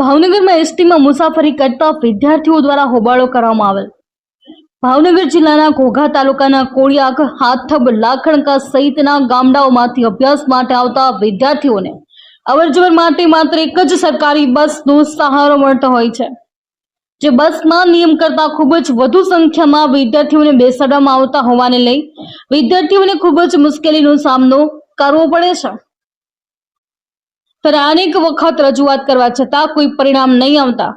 ભાવનગર में एसटी में मुसाफरी करता विद्यार्थीओ द्वारा होबाळो करवामां आवेल। भावनगर जिल्लाना घोघा तालुकाना कोळियाक, हाथब, लाखणका सहितना गामडाओमांथी अभ्यास माटे आवता विद्यार्थीओने अवरजवर माटे मात्र एक ज सरकारी बसनो सहारो मळतो होय छे। जे बसमां नियम करता खूब ज वधु संख्यामां विद्यार्थीओने बेसाडवामां आवता होवाने लई विद्यार्थीओने खूब ज मुश्केलीनो सामनो करवो पड़े छे। तर अनेक वखत रजूआत करवा छतां कोई परिणाम नहीं आवता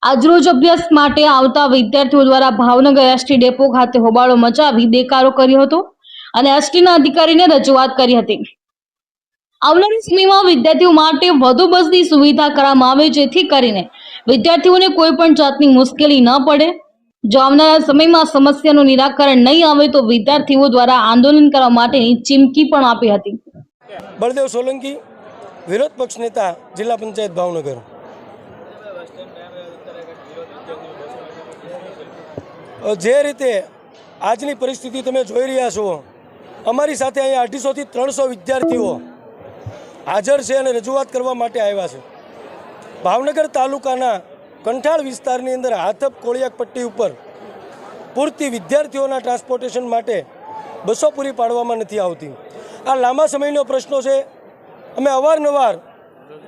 આજરોજ અભ્યાસ માટે આવતા વિદ્યાર્થીઓ દ્વારા ભાવનગર એસટી ડેપો ખાતે હોબાળો મચાવી દેકારો કર્યો હતો અને એસટીના અધિકારીને રજૂઆત કરી હતી। આવનારી સમયમાં વિદ્યાર્થીઓ માટે વધુ બસની સુવિધા કરવામાં આવે જેથી કરીને વિદ્યાર્થીઓને કોઈ પણ જાતની મુશ્કેલી ન પડે। જો આવનારા સમયમાં સમસ્યાનું નિરાકરણ નહીં આવે તો વિદ્યાર્થીઓ દ્વારા આંદોલન કરવા માટેની ચીમકી પણ આપી હતી। બળદેવ સોલંકી, વિરોધ પક્ષ નેતા, જિલ્લા પંચાયત ભાવનગર। જે રીતે આજની પરિસ્થિતિ તમે જોઈ રહ્યા છો, અમારી સાથે અહીંયા 250 થી 300 વિદ્યાર્થીઓ હાજર છે અને રજૂઆત કરવા માટે આવ્યા છે। ભાવનગર તાલુકાના કંઠાળ વિસ્તારની અંદર હાથબ કોળિયાક પટ્ટી ઉપર પૂરતી વિદ્યાર્થીઓના ટ્રાન્સપોર્ટેશન માટે બસો પૂરી પાડવામાં નથી આવતી। આ લાંબા સમયનો પ્રશ્ન છે। અમે અવારનવાર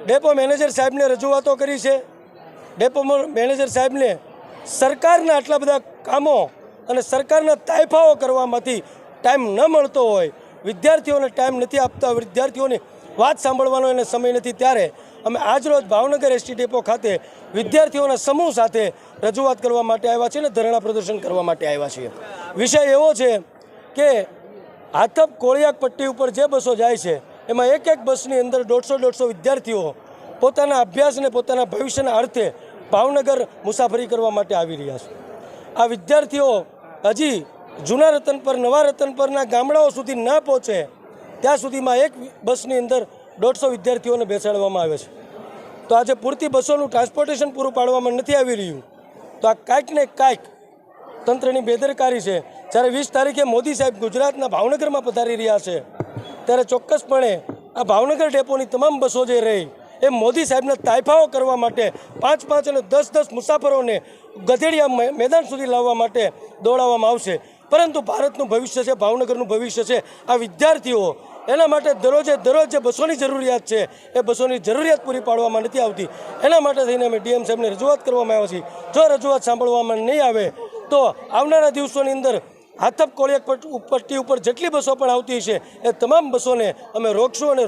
ડેપો મેનેજર સાહેબને રજૂઆતો કરી છે। ડેપો મેનેજર સાહેબને સરકારના આટલા બધા કામો અને સરકારના તાયફાઓ કરવામાંથી ટાઈમ ન મળતો હોય, વિદ્યાર્થીઓને ટાઈમ નથી આપતા, વિદ્યાર્થીઓની વાત સાંભળવાનો એને સમય નથી, ત્યારે અમે આજરોજ ભાવનગર એસટી ડેપો ખાતે વિદ્યાર્થીઓના સમૂહ સાથે રજૂઆત કરવા માટે આવ્યા છીએ અને ધરણા પ્રદર્શન કરવા માટે આવ્યા છીએ। વિષય એવો છે કે હાથબ કોળિયાક પટ્ટી ઉપર જે બસો જાય છે એમાં એક એક બસની અંદર 150 વિદ્યાર્થીઓ પોતાના અભ્યાસ અને પોતાના ભવિષ્યના અર્થે ભાવનગર મુસાફરી કરવા માટે આવી રહ્યા છે। આ વિદ્યાર્થીઓ હજી જૂના રતનપર, નવા રતનપરના ગામડાઓ સુધી ન પહોંચે ત્યાં સુધીમાં એક બસની અંદર 150 વિદ્યાર્થીઓને બેસાડવામાં આવે છે। તો આજે પૂરતી બસોનું ટ્રાન્સપોર્ટેશન પૂરું પાડવામાં નથી આવી રહ્યું, તો આ કાંઈક ને કાંઈક તંત્રની બેદરકારી છે। જ્યારે 20 તારીખે મોદી સાહેબ ગુજરાતના ભાવનગરમાં પધારી રહ્યા છે ત્યારે ચોક્કસપણે આ ભાવનગર ડેપોની તમામ બસો જે રહી એ મોદી સાહેબના તાયફાઓ કરવા માટે 5-5 અને 10-10 મુસાફરોને ગધેડિયા મેદાન સુધી લાવવા માટે દોડાવવામાં આવશે। પરંતુ ભારતનું ભવિષ્ય છે, ભાવનગરનું ભવિષ્ય છે આ વિદ્યાર્થીઓ, એના માટે દરરોજે જે બસોની જરૂરિયાત છે એ બસોની જરૂરિયાત પૂરી પાડવામાં નથી આવતી। એના માટે થઈને અમે ડીએમ સાહેબને રજૂઆત કરવામાં આવ્યા છીએ। જો રજૂઆત સાંભળવામાં નહીં આવે તો આવનારા દિવસોની અંદર હાથબ કોળિયાક પટ્ટી ઉપર જેટલી બસો પણ આવતી છે એ તમામ બસોને અમે રોકશું અને